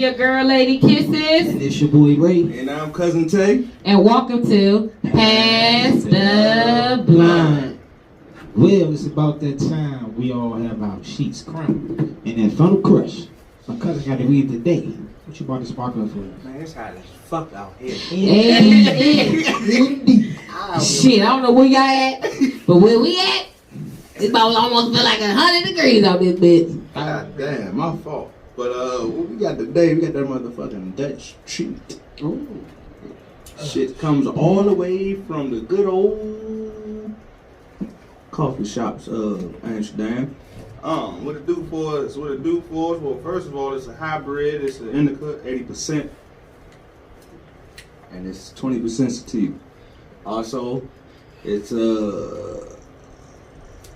your girl, Lady Kisses. And it's your boy Ray. And I'm Cousin Tay. And welcome to Pass the Blunt. Well, it's about that time we all have our sheets crumpled and that final crush. My cousin got to read today. What you about to spark up for? Man, it's hot as fuck out here. Indeed. Shit, I don't know where y'all at, but where we at, it's about almost feel like 100 degrees out this bitch. God damn, my fault. But what we got today, we got that motherfucking Dutch treat. Ooh. Shit comes all the way from the good old coffee shops of Amsterdam. What it do for us? Well, first of all, it's a hybrid. It's an indica, 80%, and it's 20% sativa. Also, it's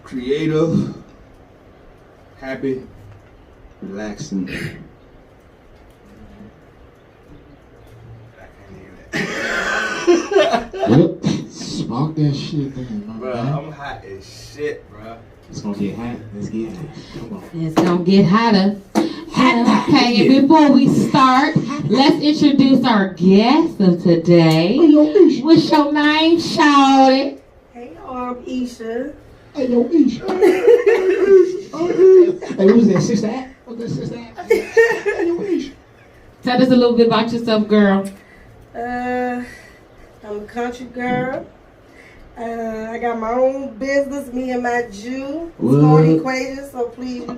creative, happy, relaxing. Well, spark that shit then, my Bro, man. I'm hot as shit, bro. It's gonna get hot. Let's get hot. Come on. It's gonna get hotter. Okay, and before we start, let's introduce our guest of today. What's your name, shawty? Hey, y'all, I'm Isha. Hey, yo, Isha. Hey, what was that, Sister Act? What's that, Sister Act? Hey, yo, Isha. Tell us a little bit about yourself, girl. I'm a country girl. I got my own business, me and my Jew. It's called Equation, so please, come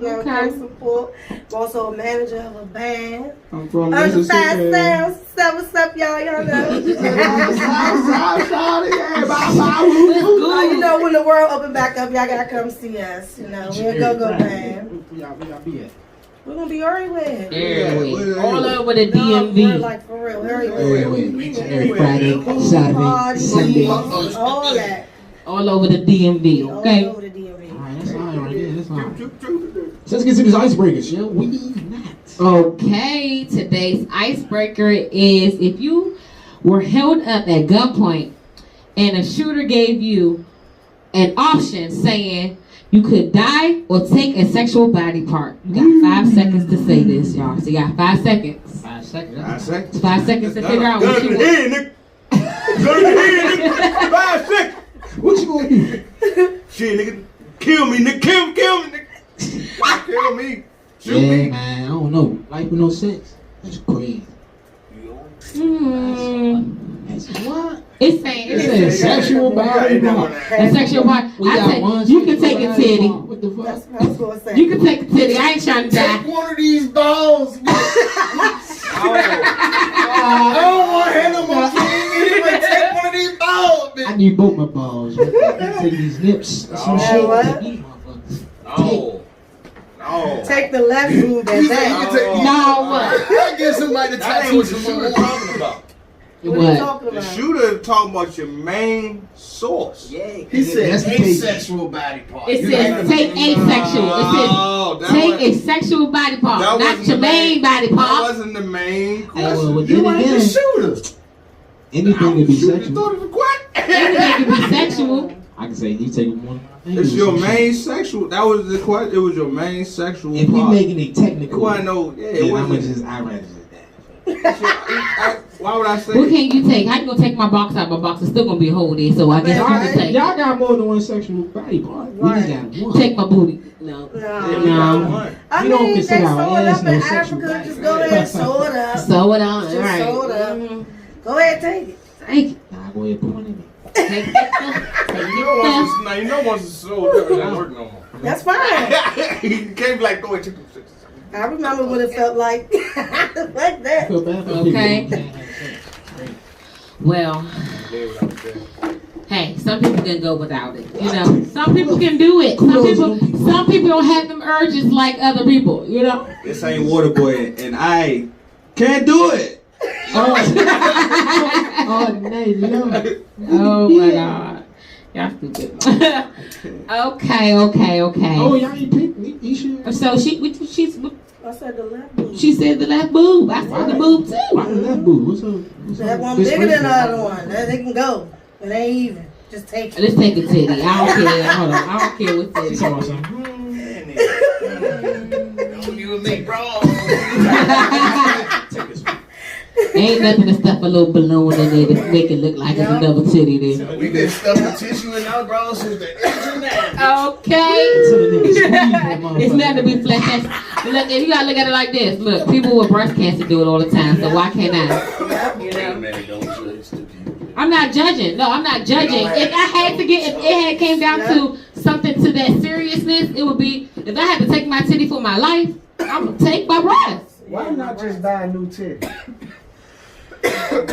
support. I'm also a manager of a band. I'm from Under Mississippi. 5 sounds. What's up, y'all? Y'all know. You know, when the world open back up, y'all gotta come see us. You know, we're a go-go band. Where y'all be at? We're gonna be everywhere. Everywhere. All over the No, DMV. like for real, everywhere. Every Friday, Saturday, Parties, Sunday. all that. All over the DMV, okay? All over the DMV. Alright, that's all right there. That's all right. So let's get to this icebreaker, shall we not? Okay, today's icebreaker is if you were held up at gunpoint and a shooter gave you an option saying you could die or take a sexual body part. You got 5 seconds to say this, y'all. So you got 5 seconds. 5 seconds. 5 seconds. 5 seconds to figure out what you want. Gun to the head, nigga. 5 seconds. What you gonna do? Shit, nigga. Kill me, nigga. Kill me, nigga. Kill me. Shoot Yeah, me. man. I don't know. Life with no sex. That's crazy. That's what? It's saying It says sexual body part. a sexual body. We I got said one you can sexual take a body titty. part. What the fuck? That's what I was gonna say. You can take a titty. I ain't trying to die. One of these balls. I don't want to have no more kids. Anyway, take one of these balls, I bitch. need both my balls. Man. Take these nips. Some Oh. shit. What? Eat, motherfuckers. No. Take the left boob at You that. take- No, what? I get somebody to That ain't tattoo what the some shooter more. talking about. What are you What? talking The about? shooter talking about your main source. He That's said the case. asexual body part. It You says like take a sexual. Oh, It that says take was- a sexual body part, that not wasn't your the main body That part. wasn't the main Hey, question. well, You then like the again, shooter. anything can be Shooter sexual. thought it was what? Anything can be sexual. I can say you take one of my fingers. It's your or some main shit. sexual. That was the question. It was your main sexual If we part. making it It technical, wasn't no. Yeah, then it I'm gonna wasn't. just I rather just that. Why would I say? What can you take? How you gonna take my box out? My box is still gonna be a hole there, so I guess you can Right. take. Y'all got more than one sexual body part. We just got one. Take my booty. No. No. Yeah, we No. got one. I We don't mean, they consider our sew it ass up no in sexual Africa. body. Just go ahead and sew it up. Sew it on. Just Right. sew it up. Mhm. Go ahead, take it. Take it. Nah, go ahead, put one in me. Take it. You know once it's so it doesn't work no more. That's fine. You can't be like go ahead, take them shit. I remember what it felt like. Like I that. feel bad for Okay. people who can't have sex. Great. Well, hey, some people can go without it. You know, some people can do it. Some people don't have them urges like other people. You know. This ain't Waterboy, and I can't do it. Oh, nice, no. Oh my God. Y'all stupid. Okay. Oh, y'all ain't pick. You should. So she's. I said the left boob. She said the left boob. I said the boob too. Why the left boob? What's up? That one bigger than the other one. That they can go. It ain't even. Just take it. Let's take a titty. I don't care. Hold on. I don't care what titty. Come on, son. Don't you and me, bro. Ain't nothing to stuff a little balloon in there to make it look like it's another titty there. We been stuffing tissue in our bras since the internet. Okay. So the nigga squeeze that motherfucker. It's nothing to be flat. Look, you gotta look at it like this. Look, people with breast cancer do it all the time, so why can't I? You know? I'm not judging. No, I'm not judging. If I had to get, if it had came down to something to that seriousness, it would be, if I had to take my titty for my life, I'm gonna take my breast. Why not just buy a new titty?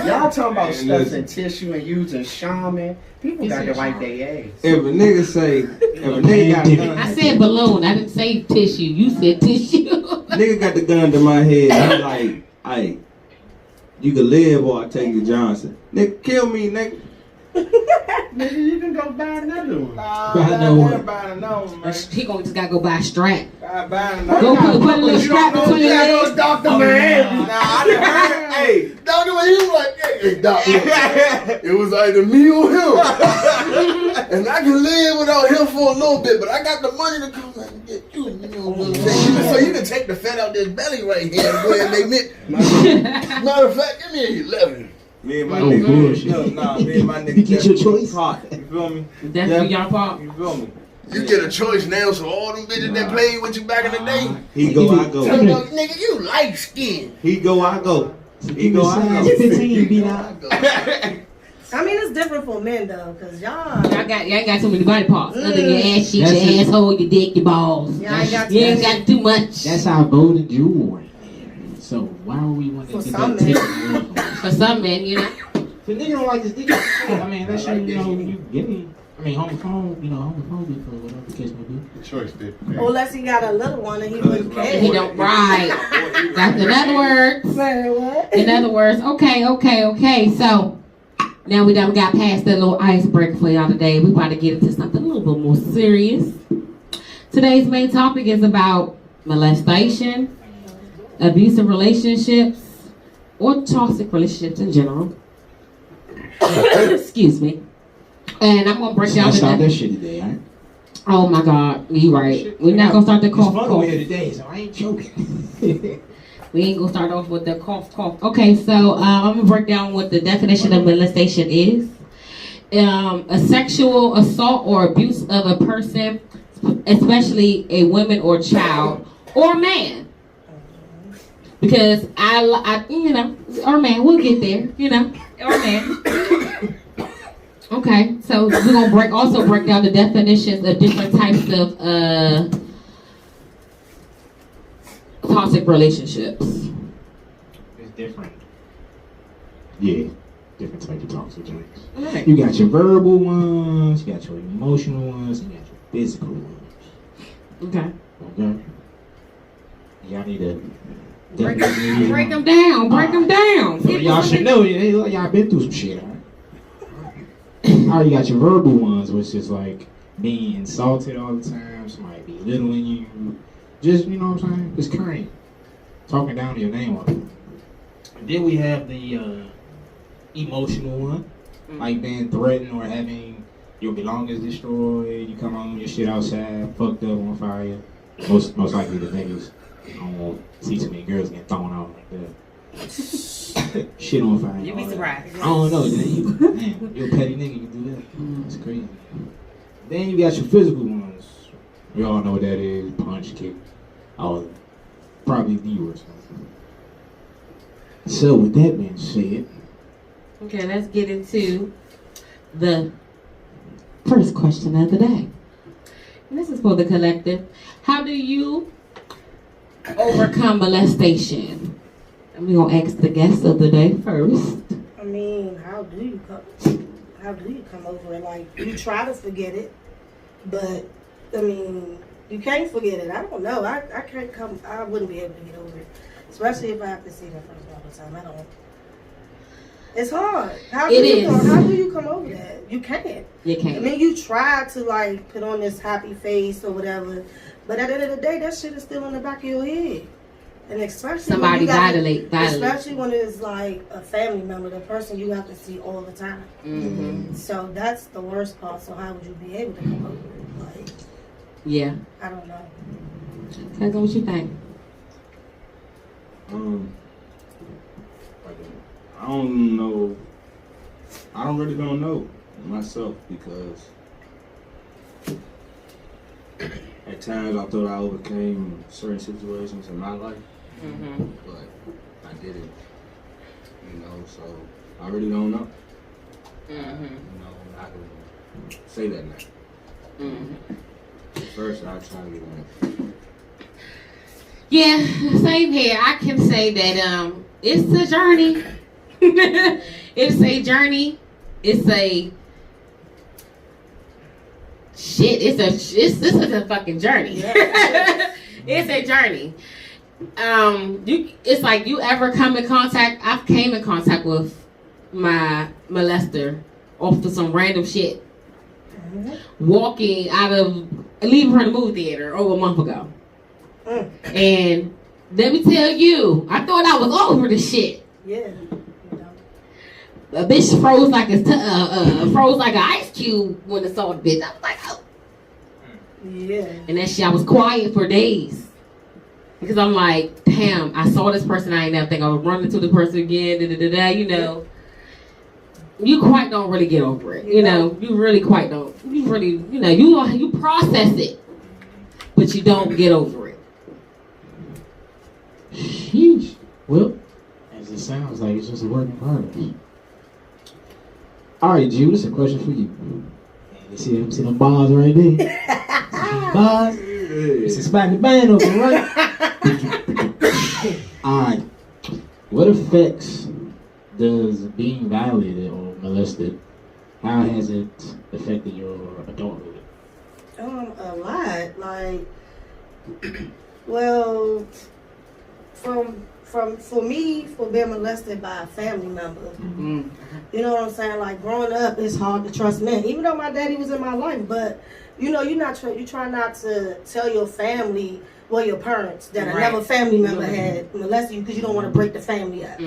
Y'all talking about stuffing tissue and using shaman. People got to wipe their ass. If a nigga say, if a nigga got a gun, I said balloon. I didn't say tissue. You said tissue. nigga got the gun to my head. I'm like, hey, you can live or I take your Johnson. Nigga, kill me, nigga. Nigga, you can go buy another one. Buy another one. Buy another one, man. He gonna just gotta go buy a strap. Buy another Go one. put a little strap between your legs. Doctor, man. Nah, I done heard, hey. Doctor, he was like, hey, doctor. It was either me or him. And I can live without him for a little bit, but I got the money to come back and get you. You know what I'm saying? So you can take the fat out this belly right here and go ahead and make me. Matter of fact, give me an 11. Me and my Oh, nigga, bullshit. me and my nigga. You get your choice. Hot, you feel me? That's for y'all part. You feel me? You get a choice now, so all them bitches that played with you back in the day. He go, I Tell go. them, nigga, you light skin. He go, I go. He go, I Size go. 15 beat out. I mean, it's different for men though, cause y'all ain't got so many body parts. Other than your ass cheeks, That's your it. asshole, your dick, your balls. y'all ain't got You ain't got too much. That's how bold and jewel. So why would we want to For get some that men. tip? For some men, you know. The nigga don't like this dick. I mean, that's you know, you gay. I mean, homophobic or whatever the case may be. Choice, dude. unless he got a little one and he wouldn't care. He don't right. That's in other words. Say what? In other words, okay. So now we got past that little icebreaker for y'all today. We about to get into something a little bit more serious. Today's main topic is about molestation, abusive relationships, or toxic relationships in general. Excuse me. And I'm gonna break down Let's the start that shit today, alright? Oh my God, you right. We're not gonna start the cough. It's fun here today, so I ain't joking. We ain't gonna start off with the cough. Okay, so I'm gonna break down what the definition of molestation is. A sexual assault or abuse of a person, especially a woman or child or man. Because I you know, or man, we'll get there, you know, or man. Okay, so we're gonna also break down the definitions of different types of toxic relationships. It's different. Yeah, different types of toxic joints. Right. You got your verbal ones, you got your emotional ones, and you got your physical ones. Okay. Okay? Y'all need to Break them down. Break them down. So y'all should know, y'all been through some shit, alright? Alright, you got your verbal ones, which is like being insulted all the time, somebody belittling you, just, you know what I'm saying, just current, talking down to your name on it. And then we have the emotional one, like being threatened or having your belongings destroyed, you come home, your shit outside, fucked up on fire. Most likely the niggas. I don't want to see too many girls getting thrown out like that. Shit on fire. You'd be surprised. I don't know. Man, you're a petty nigga, you can do that. That's crazy. Then you got your physical ones. We all know what that is. Punch, kick. Probably the worst one. So with that being said. Okay, let's get into the first question of the day. And this is for the collective. How do you overcome molestation? And we're gonna ask the guest of the day first. I mean, how do you come over it? Like, you try to forget it, but I mean, you can't forget it. I don't know. I wouldn't be able to get over it, especially if I have to see that person all the time. I don't. It's hard. How do you come over that? You can't. You can't. I mean, you try to like put on this happy face or whatever, but at the end of the day, that shit is still in the back of your head. And especially somebody violate. Especially when it's like a family member, the person you have to see all the time. Mm-hmm. So that's the worst part. So how would you be able to come over it? Like, yeah. I don't know. That's what you think. I don't know. I don't really know myself because at times I thought I overcame certain situations in my life, but I didn't. You know, so I really don't know. You know, I can say that now. First, I try to get one. Yeah, same here. I can say that it's a journey. It's a journey. It's a shit. This is a fucking journey. It's a journey. It's like you ever come in contact. I've came in contact with my molester off of some random shit. Walking out of leaving her in the movie theater over a month ago. And let me tell you, I thought I was over the shit. Yeah. A bitch froze like an ice cube when it saw the bitch. I was like, oh. Yeah. And that shit, I was quiet for days. Because I'm like, damn, I saw this person, I ain't never think I would run into the person again, you know. You quite don't really get over it. You know, you really quite don't. You really, you know, you process it. But you don't get over it. Sheesh. Well, as it sounds like, it's just a work in progress. All right, Jude, this is a question for you. You see them bars right there? Bars. It's a spotty band over, right? All right. What effects does being violated or molested, how has it affected your adulthood? A lot. Like, well, for me, for being molested by a family member, you know what I'm saying? Like, growing up, it's hard to trust men. Even though my daddy was in my life, but you know, you try not to tell your family, well, your parents, that another family member had molested you because you don't want to break the family up.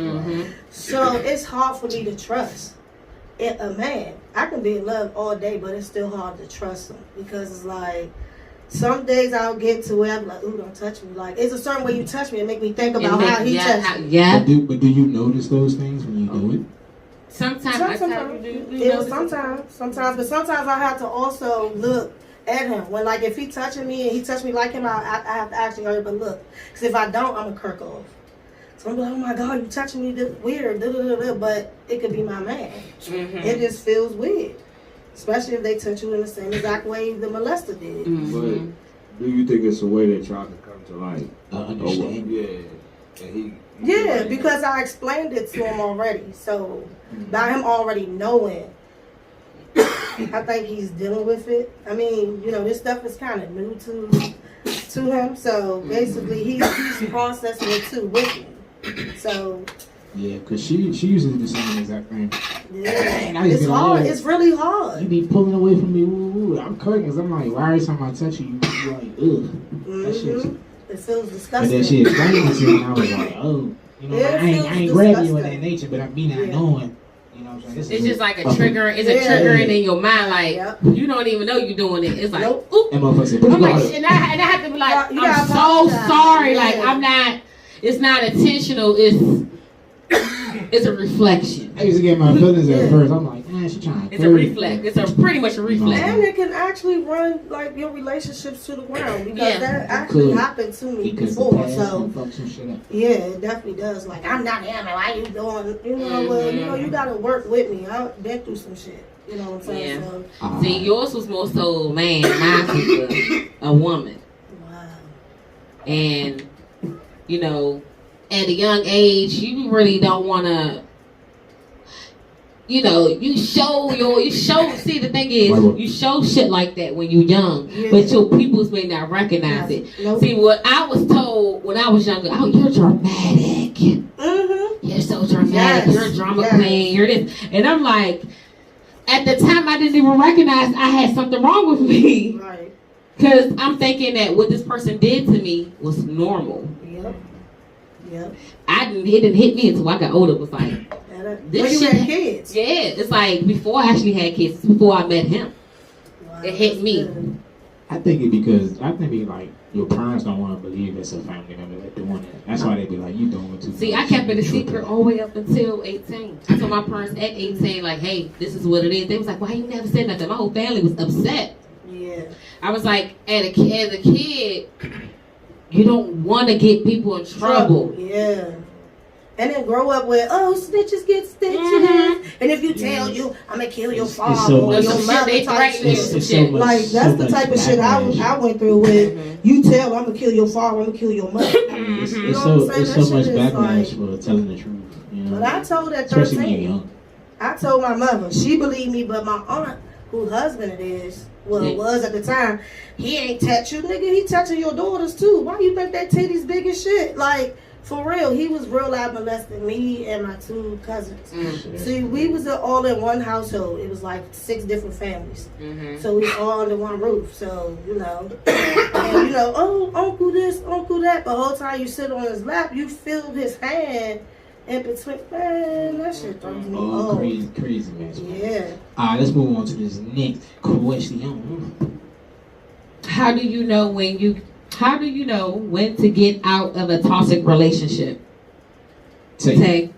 So it's hard for me to trust a man. I can be in love all day, but it's still hard to trust him because it's like, some days I'll get to where I'm like, ooh, don't touch me. Like, it's a certain way you touch me and make me think about how he touched me. Yeah. But do you notice those things when you do it? Sometimes. But sometimes I have to also look at him. When, like, if he touching me and he touch me like him, I have to actually hurry but look. Because if I don't, I'm going to kirk off. So I'm like, oh my God, you touching me this weird. But it could be my man. It just feels weird. Especially if they touch you in the same exact way the molester did. But do you think it's a way they try to come to like understand? Yeah. Because I explained it to him already. So by him already knowing, I think he's dealing with it. I mean, you know, this stuff is kind of new to him. So basically, he's processing it too with me. So. Yeah, because she uses the same exact thing. Yeah, it's hard. It's really hard. You be pulling away from me. Ooh, I'm curting because I'm like, why every time I touch you, you like, ugh. That shit. It feels disgusting. And then she explained it to me, and I was like, oh, you know, I ain't grabbing you in that nature, but I'm being not knowing. You know what I'm saying? It's just like a trigger. It's a triggering in your mind. Like, you don't even know you're doing it. It's like, oop. And motherfucker said, I'm like, and I have to be like, I'm so sorry. Like, I'm not. It's not intentional. It's a reflection. I used to get my feelings at first. I'm like, she trying to. It's a reflex. It's pretty much a reflex. And it can actually run like your relationships to the ground because that actually happened to me before. So yeah, it definitely does. Like, I'm not him. Why you doing? You know, well, you know, you gotta work with me. I've been through some shit. You know what I'm saying? Yeah. See, yours was more so man. Mine was a woman. Wow. And you know, at a young age, you really don't want to, you know, you show, see, the thing is, you show shit like that when you're young, but your peoples may not recognize it. See, what I was told when I was younger, oh, you're dramatic. You're so dramatic. You're a drama queen. You're this. And I'm like, at the time, I didn't even recognize I had something wrong with me. Right. Because I'm thinking that what this person did to me was normal. Yep. It didn't hit me until I got older. It was like, this shit. Had kids. Yeah, it's like before I actually had kids, before I met him. Wow, it hit me. I think like your parents don't want to believe it's a family member that doing it. That's why they be like, you doing it too. See, I kept it a secret all the way up until 18. I told my parents at 18, like, hey, this is what it is. They was like, why you never said nothing? My whole family was upset. Yeah. I was like, as a kid, you don't want to get people in trouble. Yeah. And then grow up with, snitches get stitches. Mm-hmm. And if you tell you, I'm going to kill your father or your mother type shit. Like, that's the type of shit I went through with. Mm-hmm. You tell, I'm going to kill your father, I'm going to kill your mother. It's so much backlash for telling the truth. You know? But I told at 13, I told my mother, she believed me, but my aunt, whose husband it is, was at the time, he ain't touch you, nigga. He touching your daughters too. Why you think that titty's big as shit? Like, for real, he was real loud molesting me and my 2 cousins. Mm-hmm. See, we was all in one household. It was like 6 different families. Mm-hmm. So we all under one roof. So, and uncle this, uncle that. But the whole time you sit on his lap, you feel his hand in between. Man, that shit throws me off. Crazy, man. Yeah. Alright, let's move on to this next question. How do you know when to get out of a toxic relationship? Tay.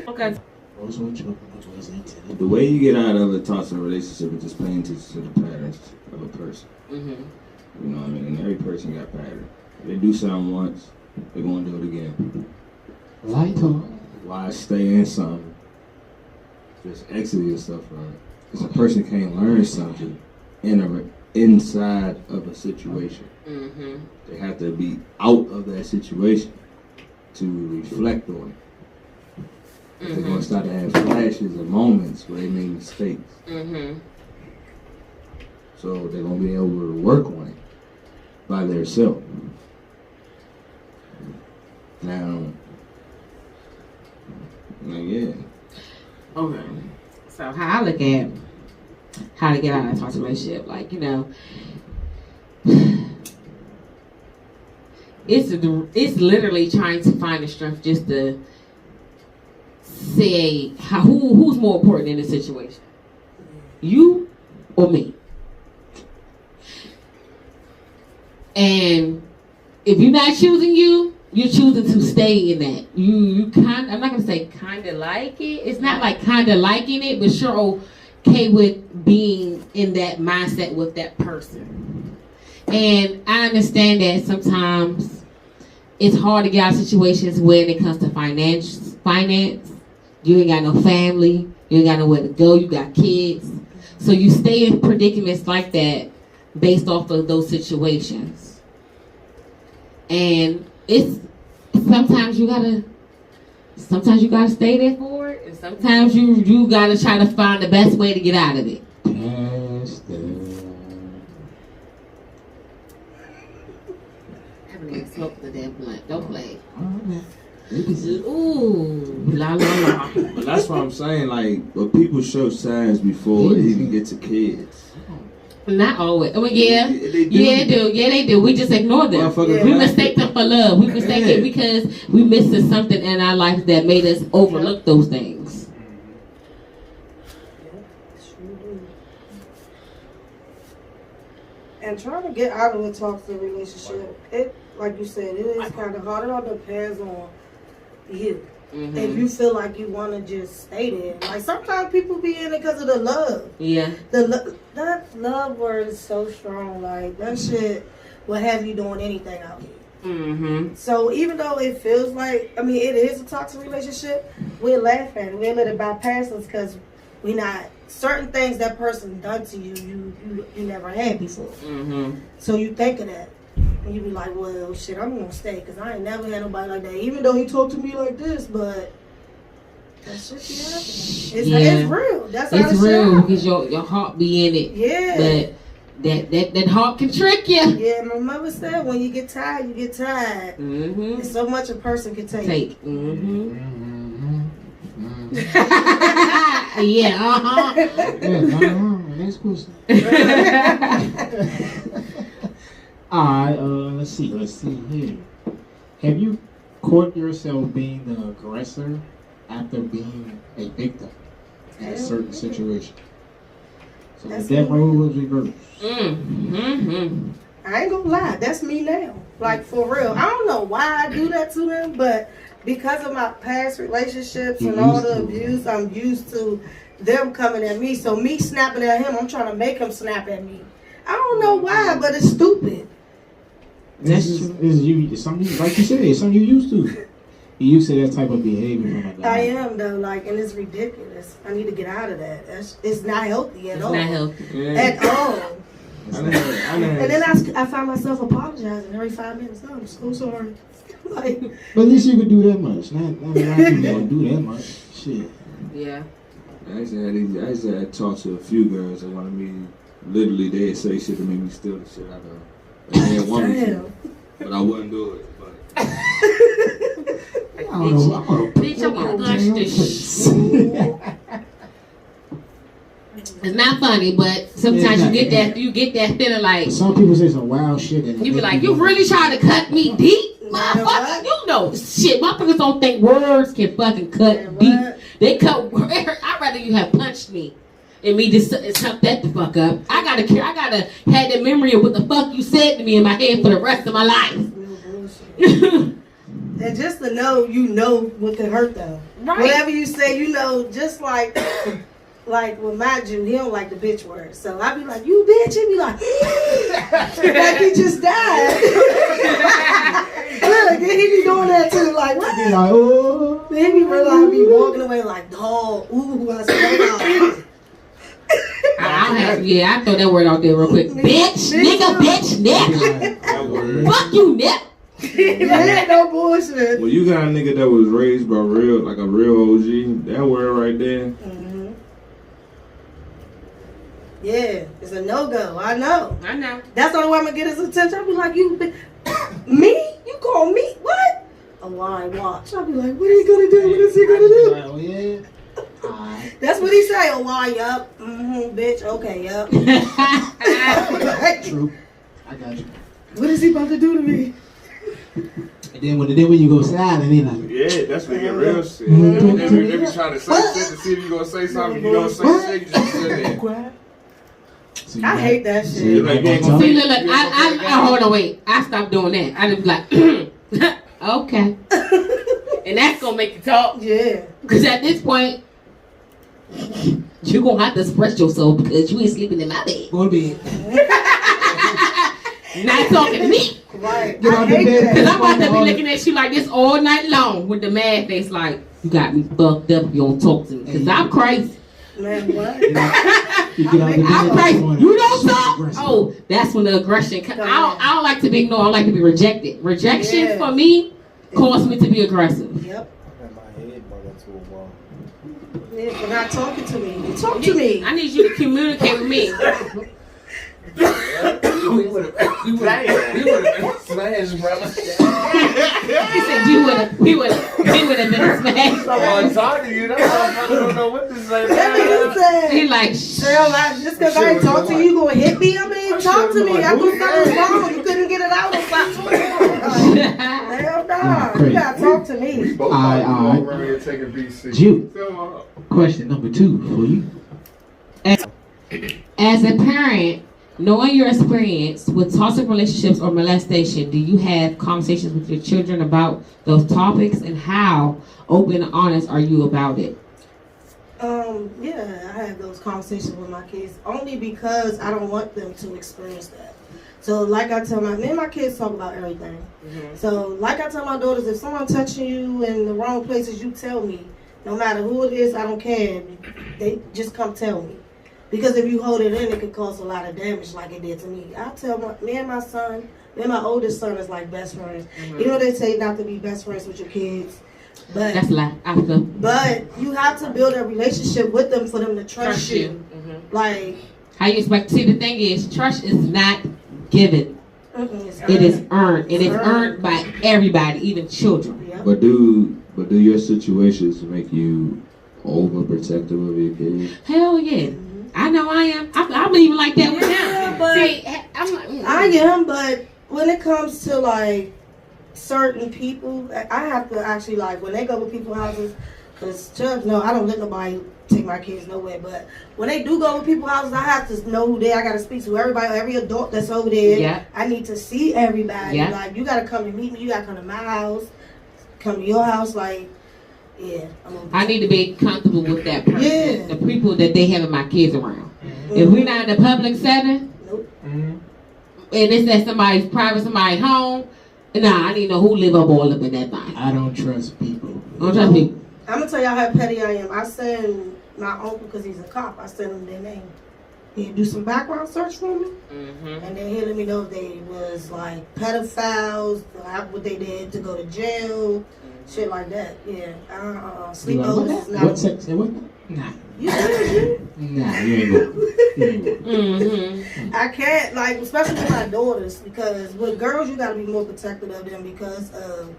Okay. The way you get out of a toxic relationship is just paying attention to the patterns of a person. Mm-hmm. You know what I mean? And every person got patterns. If they do something once, they're going to do it again. Why stay in something? Just exit yourself from it. Because a person can't learn something inside of a situation. Mm-hmm. They have to be out of that situation to reflect on it. Mm-hmm. They're going to start to have flashes of moments where they make mistakes. Mm-hmm. So they're going to be able to work on it by themselves. Now, yeah. Okay. So how I look at how to get out of a toxic relationship, it's literally trying to find the strength just to say who's more important in this situation, you or me. And if you're not choosing you, you're choosing to stay in that. I'm not gonna say kind of like it. It's not like kind of liking it, but sure okay with being in that mindset with that person. And I understand that sometimes it's hard to get out of situations when it comes to finance. You ain't got no family. You ain't got nowhere to go. You got kids. So you stay in predicaments like that based off of those situations. And it's sometimes you gotta stay there for it, and sometimes you gotta try to find the best way to get out of it. I haven't even smoked the damn blunt. Don't play. Ooh, la la la. But that's what I'm saying. But people show signs before they even get to kids. Not always. Well, yeah, they do. We just ignore them. Yeah. We mistake them for love. We mistake it because we missed something in our life that made us overlook those things. And trying to get out of a toxic relationship, it, like you said, it is kind of hard. It all depends on you. Mm-hmm. If you feel like you want to just stay there. Like, sometimes people be in it because of the love. Yeah. That love word is so strong. Like, that shit will have you doing anything out here. Mm-hmm. So even though it feels like, it is a toxic relationship, we're laughing. We'll let it bypass us because we not, certain things that person done to you never had before. Mm-hmm. So you think of that. And you be like, well, shit, I'm going to stay because I ain't never had nobody like that. Even though he talked to me like this, but that shit be happening. It's real. That's how it's real because your heart be in it. Yeah. But that heart can trick you. Yeah, my mother said when you get tired, you get tired. Mm-hmm. There's so much a person can take. Mm-hmm. Yeah, uh-huh. Next question. Alright, let's see here. Have you caught yourself being the aggressor after being a victim in a certain situation? So that role was reversed. I ain't gonna lie, that's me now. Like, for real. I don't know why I do that to them, but because of my past relationships and all the abuse, I'm used to them coming at me. So me snapping at him, I'm trying to make him snap at me. I don't know why, but it's stupid. It's something, like you said, it's something you used to. You used to that type of behavior from a guy. I am, though, like, and it's ridiculous. I need to get out of that. It's not healthy at all. It's not healthy. At all. And then I find myself apologizing every 5 minutes. Oh, I'm so sorry. Like, but at least you could do that much. Not a lot of people don't do that much. Shit. Yeah. I used to have talk to a few girls that wanted me, literally, they'd say shit to make me steal the shit out of them. And they didn't want me to, but I wouldn't do it. But I don't know. Bitch, I'm gonna gush this shit. It's not funny, but sometimes you get that feeling like some people say some wild shit. And you be like, you really trying to cut me deep, motherfucker? You know shit. Motherfuckers don't think words can fucking cut deep. They cut. I'd rather you have punched me and me just tuck that the fuck up. I gotta have the memory of what the fuck you said to me in my head for the rest of my life. And just to know, you know what could hurt them. Right. Whatever you say, you know, just like with my Jew, he don't like the bitch word. So I be like, you bitch, he be like, like he just died. Look, and he be doing that too, like, what? Be like, oh. Then he realize be walking away like, dog, ooh, I said, I throw that word out there real quick. Bitch, nigga, bitch, nigga. Fuck you, nigga. That ain't no bullshit. When you got a nigga that was raised by a real OG, that word right there. Mm-hmm. Yeah, it's a no-go. I know. That's the only way I'm gonna get his attention. I'll be like, me? You call me? What? A line watch. I'll be like, what are you gonna do? What is he gonna do? Oh, yeah. That's what he say. Oh, why? Yup. Bitch. Okay, yup. True. I got you. What is he about to do to me? And then when you go silent, they like, yeah, that's when you get real shit. They be trying to say shit to see if you gonna say something. If you don't say shit, you just sit there. So I hate that shit. See, look, I hold on, wait. I stopped doing that. I just be like, okay. And that's gonna make you talk. Yeah. Because at this point, you're gonna have to express yourself because you ain't sleeping in my bed. Go to bed. Not talking to me. Right. Get out the bed. Because I'm about to be looking at you like this all night long with the mad face like, you got me fucked up, you don't talk to me. Because I'm crazy. Man, what? I'm crazy. You don't talk? Oh, that's when the aggression comes. I don't like to be ignored. I like to be rejected. Rejection for me caused me to be aggressive. Yep. Yeah, for not talking to me. You talk to me. I need you to communicate with me. We would have smashed, brother. He said we would have been smashed. I'm talking to you. That's why I don't know what to say. He like, just because I ain't talk to you, you gonna hit me? I mean, talk to me. I do something wrong. You couldn't get it out. Hell no. You gotta talk to me. All right. Jew. Question number 2 for you. As a parent, knowing your experience with toxic relationships or molestation, do you have conversations with your children about those topics, and how open and honest are you about it? Yeah, I have those conversations with my kids only because I don't want them to experience that. So like I tell me and my kids talk about everything. Mm-hmm. So like I tell my daughters, if someone touching you in the wrong places, you tell me. No matter who it is, I don't care. They just come tell me. Because if you hold it in, it could cause a lot of damage like it did to me. I tell me and my oldest son is like best friends. Mm-hmm. You know they say not to be best friends with your kids. But that's lie. But you have to build a relationship with them for them to trust you. Mm-hmm. Like how you expect. See, the thing is, trust is not given. It is earned. It is earned by everybody, even children. Yep. But do your situations make you overprotective of your kids? Hell yeah. Mm-hmm. I know I am. I'm even like that with him. But see, I am, but when it comes to like certain people, I have to actually like when they go to people's houses, Cause Chubbs know I don't let nobody take my kids nowhere. But when they do go to people's houses, I have to know who they. I gotta speak to everybody, every adult that's over there. Yeah. I need to see everybody. Yeah. Like you gotta come and meet me. You gotta come to my house. Come to your house. Like, yeah. I need to be comfortable with that person. Yeah. The people that they having my kids around. If we're not in a public setting, Nope. and it's at somebody's private, somebody's home, nah, I need to know who live up all up in that thing. I don't trust people. Don't trust people. I'm gonna tell y'all how petty I am. I send my uncle, because he's a cop, I send him their name. He'll do some background search for me, and then he'll let me know if they was like pedophiles, what they did to go to jail, shit like that. Yeah. Sleepovers is not. What sex? What? Nah. You good? Nah, you ain't going. I can't, like, especially with my daughters, because with girls, you gotta be more protective of them because of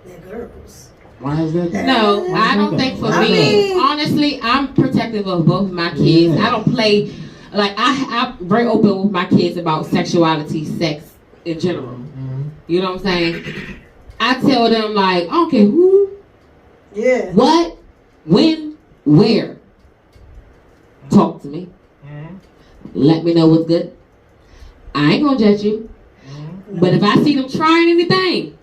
they're girls. Why is that? No, I don't think for me. Honestly, I'm protective of both my kids. Yeah. I don't play, like, I'm very open with my kids about sexuality, sex in general. You know what I'm saying? I tell them, like, I don't care who, what, when, where. Talk to me. Let me know what's good. I ain't gonna judge you. But if I see them trying anything,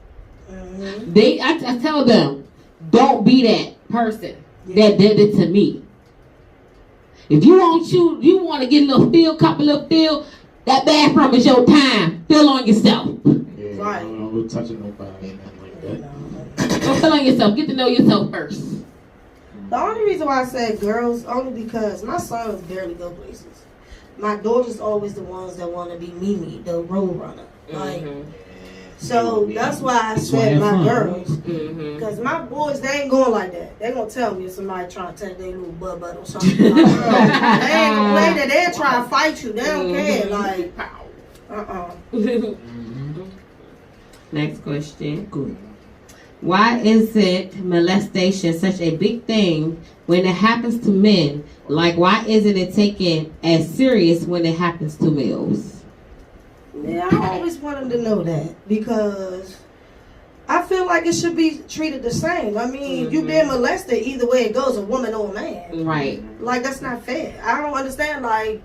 I tell them, don't be that person that did it to me. If you want you want to get a little feel, couple little feel, that bathroom is your time. Feel on yourself. Yeah, Right. We're touching nobody, nothing like that. Don't feel on yourself. Get to know yourself first. The only reason why I said girls, only because my sons barely go places. My daughters always the ones that want to be Mimi, the road runner. Like, so that's why I said my girls. Because my boys, they ain't going like that. They gonna tell me if somebody trying to take their little butt or something. They ain't gonna play that. They'll try to fight you. They don't care. Like, Next question. Good. Why isn't molestation such a big thing when it happens to men? Like, why isn't it taken as serious when it happens to males? Yeah, I always wanted to know that because I feel like it should be treated the same. I mean, you being molested either way it goes, a woman or a man. Right. Like, that's not fair. I don't understand. Like,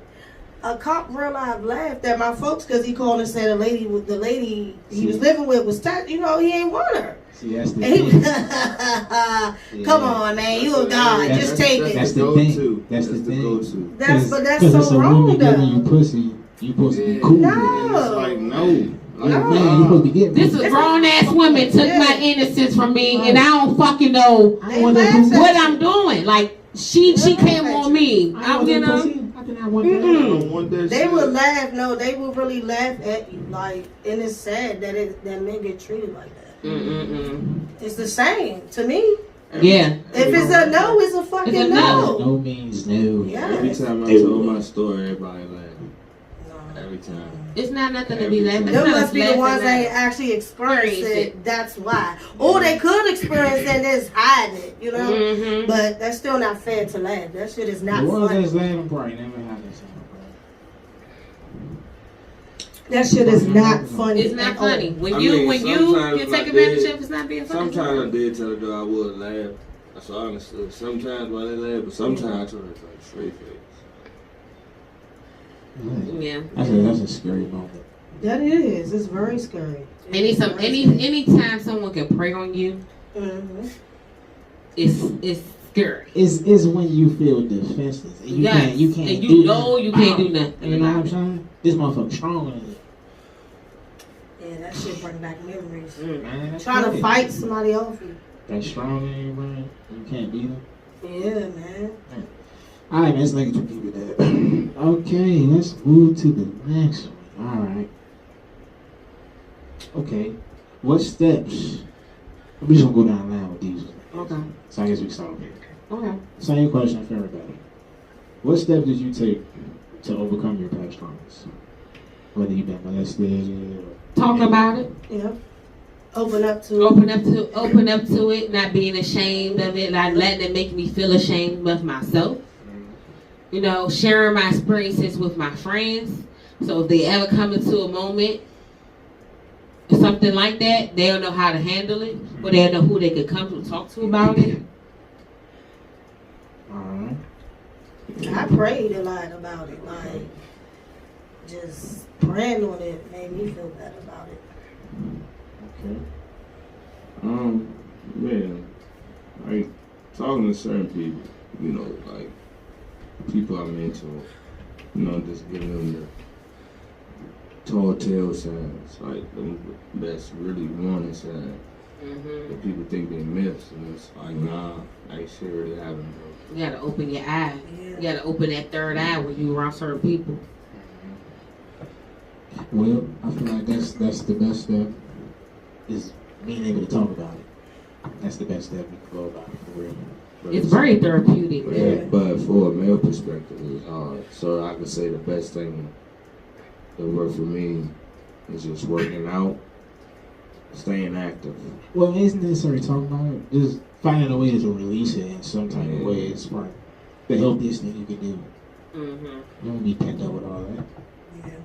a cop real life laughed at my folks because he called and said the lady he was living with was he ain't want her. See, that's the thing. Yeah. Come on, man, you a god. Just take it. That's the thing. That's the thing. But that's so wrong, though. You pussy. You supposed to be cool. No. It's like, no. Like, man, you supposed to be getting This is grown ass woman took my innocence from me, and I don't fucking know what I'm doing. Like, she came on me. I'm They would laugh. No, they would really laugh at you. Like, and it's sad that men get treated like that. It's the same to me. Yeah. If it's a no, it's a fucking no. No means no. Yeah. Every time I told my story, everybody laughed. Every time. It's not nothing to be laughing. Them must be the ones that ain't actually experienced it. That's why. Or they could experience it and just hide it, you know? But that's still not fair to laugh. That shit is not funny. The ones funny. that's laughing probably never had this. That shit is not funny. It's not funny. When you can take advantage of it's not being funny. Sometimes I did tell the girl I would laugh. That's all I understood. Sometimes why they laugh, but sometimes I told her it's like straight face. Yeah. That's a scary moment. That is. It's very scary. Anytime someone can prey on you, it's scary. It's when you feel defenseless. And you can't you can't do nothing. You know what I'm saying? This motherfucker strong in it. Yeah, that shit bring back memories. Man, Trying to fight somebody off you. That's strong in you, man. You can't beat them. Yeah, man. Alright, man, let's look at you people that. Okay, let's move to the next one. Alright. Okay. What steps? I'm just gonna go down the line with these. Okay. So I guess we start here. Okay. Same question for everybody. What steps did you take to overcome your past traumas? Whether you've been molested or talk about it. Yeah. Open up to it, not being ashamed of it, not letting it make me feel ashamed of myself. You know, sharing my experiences with my friends. So if they ever come into a moment, something like that, they'll know how to handle it, or they'll know who they could come to talk to about it. I prayed a lot about it. Like, just praying on it made me feel better about it. Okay. Man, like talking to certain people, you know, like people I mentor, you know, just giving them the tall tale signs, like them that's really warning signs. That people think they're myths, and it's like, nah, that shit really happened, bro. You gotta open your eye. Yeah. You gotta open that third eye when you around certain people. Well, I feel like that's the best step, is being able to talk about it. That's the best step we can go about it, for real. But It's very therapeutic. But for a male perspective, it's hard. So I could say the best thing that worked for me is just working out, staying active. Well, it isn't necessarily talking about it. Just finding a way to release it in some type of way is probably the healthiest thing you can do. You don't be pent up with all that. Yeah.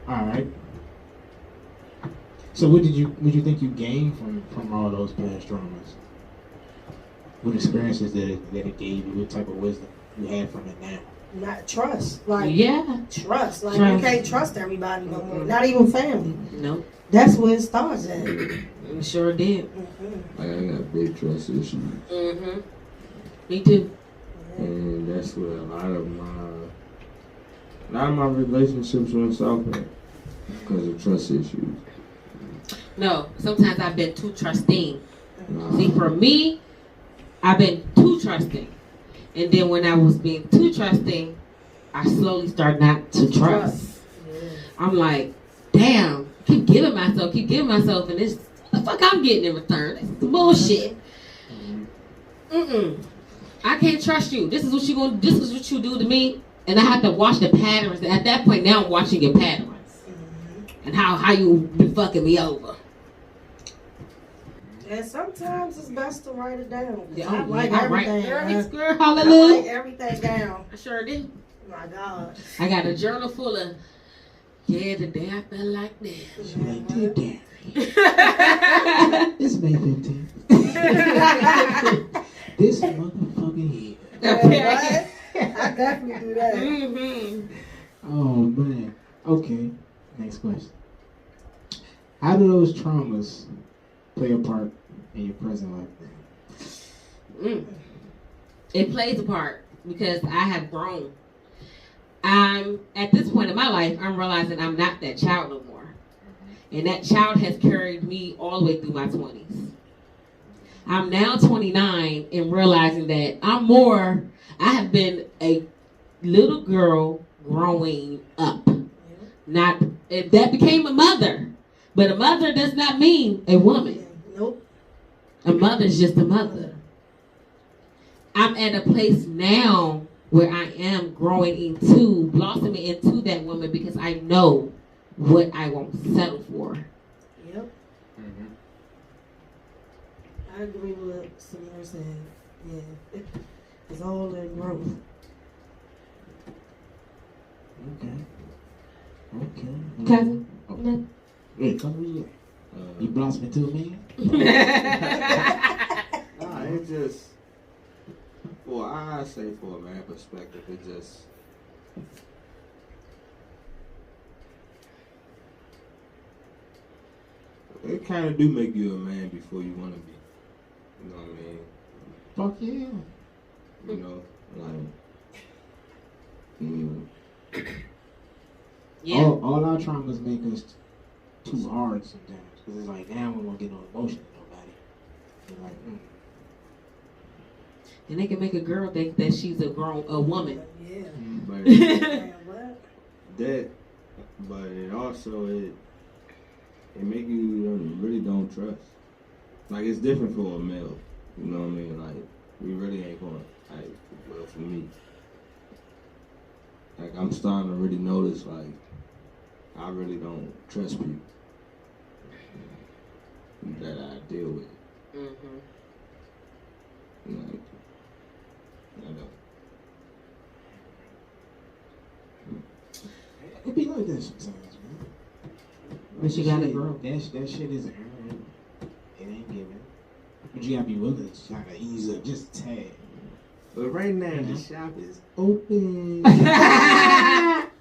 All right. So what did you think you gained from all those past traumas? What experiences that it gave you? What type of wisdom you had from it now? Not trust. Like, trust. Like, you can't trust everybody no more. Not even family. Nope. That's where it starts at. You sure did. Like, I got big trust issues. Me too. And that's where a lot of my relationships went south at, because of trust issues. No, sometimes I've been too trusting. See, for me, I've been too trusting. And then when I was being too trusting, I slowly started not to trust. I'm like, damn, keep giving myself, and this, what the fuck I'm getting in return? This is bullshit. I can't trust you. This is what you do to me. And I have to watch the patterns. At that point, now I'm watching your patterns. And how you been fucking me over. And sometimes it's best to write it down. Yeah, I write everything. Girl, I hallelujah. write everything down. I sure did. My God. I got a journal full of, today I felt like this. It's May 15th. This motherfucking year. Okay. I definitely do that. Oh man. Okay. Next question. How do those traumas play a part in your present life now? It plays a part because I have grown. I'm at this point in my life, I'm realizing I'm not that child no more. And that child has carried me all the way through my 20s. I'm now 29 and realizing that I have been a little girl growing up. That became a mother. But a mother does not mean a woman. Nope. A mother is just a mother. I'm at a place now where I am blossoming into that woman because I know what I won't settle for. Yep. I agree with what Samir said. Yeah. It's all in growth. Okay. Cousin? Hey, come here. You blossom into a man? Nah, it just, well, I say for a man perspective, it just, it kind of do make you a man before you want to be. You know what I mean? Fuck yeah. You know, like, Yeah. All our traumas make us too hard sometimes. Because it's like, now we won't get no emotion with nobody. You're like, And they can make a girl think that she's a woman. Yeah. but What? that, but it also, it make you really don't trust. Like, it's different for a male. You know what I mean? Like, we really ain't gonna, like, well, for me. Like, I'm starting to really notice, like, I really don't trust people that I deal with. Like, I don't. it be like that sometimes, man. But you gotta grow. That shit is earned. It ain't given. But you gotta be willing to try to ease up just a tad. But right now the shop is open.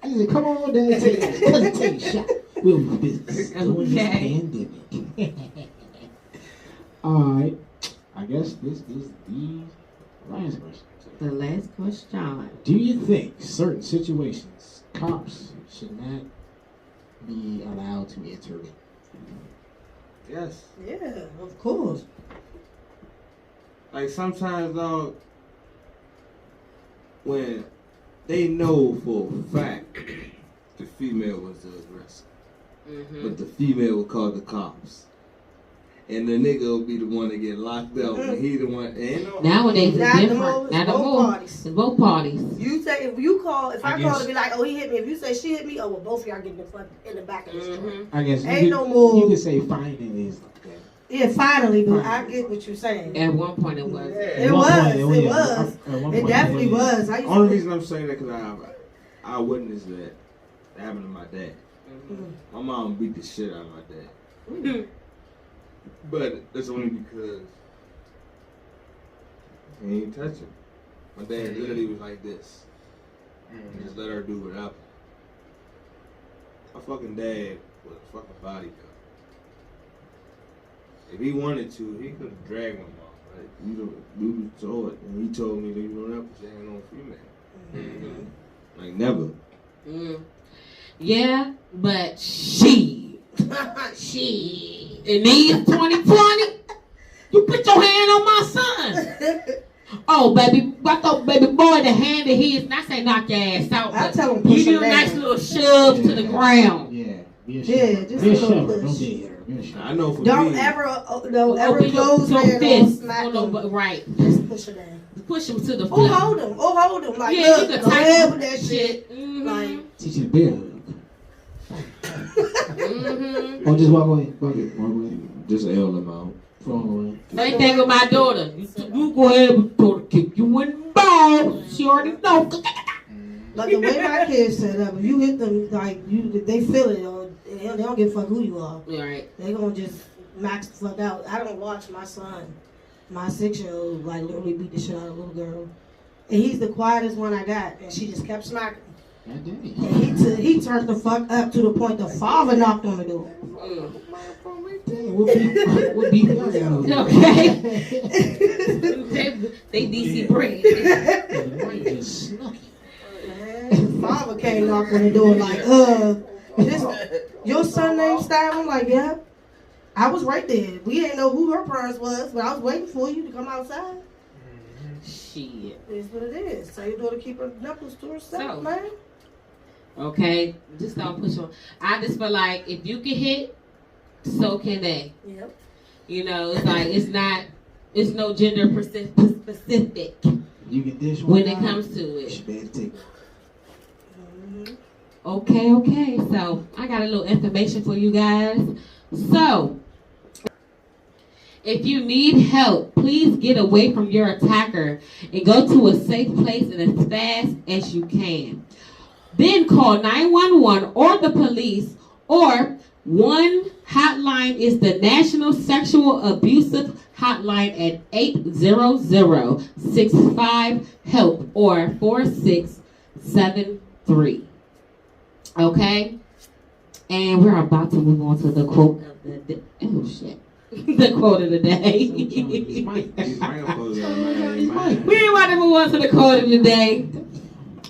He said, come on down and take a shot. We'll be business during this pandemic. Alright. I guess this is the last question. The last question. Do you think certain situations cops should not be allowed to intervene? Yes. Yeah, of course. Like sometimes, dog, when they know for a fact the female was the aggressor, but the female will call the cops. And the nigga will be the one that get locked up, and he the one. Nowadays it's Not different. no more, Not it's no both more. parties. It's both parties. You say if you call, if I call guess- to be like, oh, he hit me. If you say she hit me, oh, well, both of y'all getting in the back of the street. I guess Ain't no more. You could say finding is like that. Yeah, finally, but I get what you're saying. At one point it was. It was. It definitely was. I used Only to, reason I'm saying that because I witnessed that happened to my dad. My mom beat the shit out of my dad. But that's only because he ain't touch him. My dad literally was like this. And just let her do whatever. My fucking dad was a fucking bodyguard. If he wanted to, he could have dragged my mom. Like, we was taught, and he told me that you don't ever put your hand on a female. Like, never. Yeah, but she. In these 2020, you put your hand on my son. Oh, baby, I thought baby boy the hand that he is, not say knock your ass out, I but tell him you push do him a nice down. little shove to the ground. Yeah. Be a Yeah, shove. just Be a a little shove. push. Don't get her. Be a shove. I know for Don't me. ever Open close your hand or fist. smack Oh, no, him. but right. Just push her down. Push him to the Or floor. hold him. Like, Yeah, look, you can go ahead type with that shit. Like, Teach you to build. Or just walk away. Walk away. Just L them out. Walk away. Same thing with my daughter. You go ahead and go to kick you in the balls. She already know. like the way my kids set up, if you hit them, like, they feel it, or they don't give a fuck who you are. Right. They gonna just max the fuck out. I don't watch my son, my 6-year-old, like literally beat the shit out of a little girl. And he's the quietest one I got, and she just kept smacking. God damn. And he turned the fuck up to the point the father knocked on the door. What beef y'all got over there? Okay. they DC bred. White just snuck it. Man, the father came knock on the door like, your son named Style? I'm like, yeah. I was right there. We didn't know who her parents was, but I was waiting for you to come outside. Shit. It's what it is. Tell your daughter to keep her knuckles to herself, So. man. Okay. Just don't push on. I just feel like if you can hit, so can they. Yep. You know, it's like it's no gender specific You can dish one when it out, comes to you it. should be able to take it. Okay. So I got a little information for you guys. So if you need help, please get away from your attacker and go to a safe place and as fast as you can. Then call 911 or the police, or one hotline is the National Sexual Abusive Hotline at 800-65-HELP or 4673. Okay? And we're about to move on to the quote of the day. Oh, shit. The quote of the day. We ain't about to move on to the quote of the day.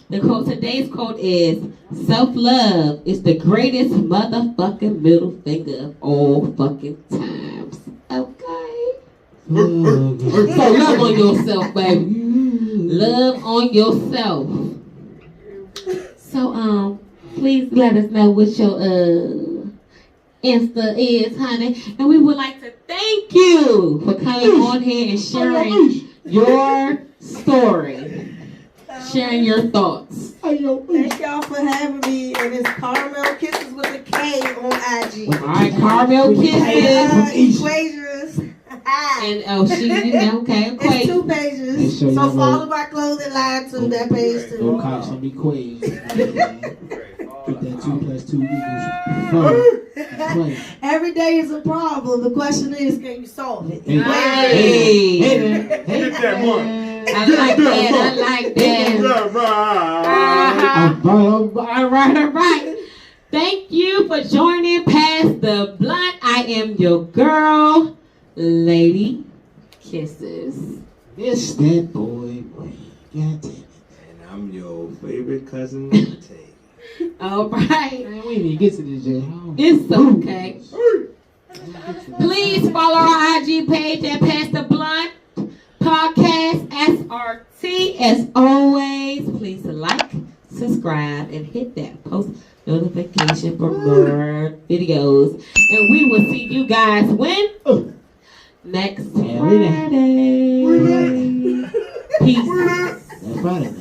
Today's quote is, self-love is the greatest motherfucking middle finger of all fucking times. Okay? So love on yourself, baby. Love on yourself. So, please let us know what your, Insta is, honey. And we would like to thank you for coming on here and sharing your story. Sharing your thoughts. Thank y'all for having me. And it's Caramel Kisses with a K on IG. All right, Caramel Kisses. Equations. And she, okay, It's 2 pages. Show So your follow little- my clothing line to that page Go too. cop some equations. Put that 2 plus 2 equals 4. Every day is a problem. The question is, can you solve it? Hey. Hey, Hit that one. I like that. All right. Thank you for joining Pass the Blunt. I am your girl, Lady Kisses. It's that boy. God damn it. And I'm your favorite cousin, Tay. All right. Man, we didn't get to the jail. It's okay. Please follow our IG page at Pass the Blunt Podcast SRT. As always, please like, subscribe, and hit that post notification for more videos. And we will see you guys when? Next Friday. Peace. That's Friday.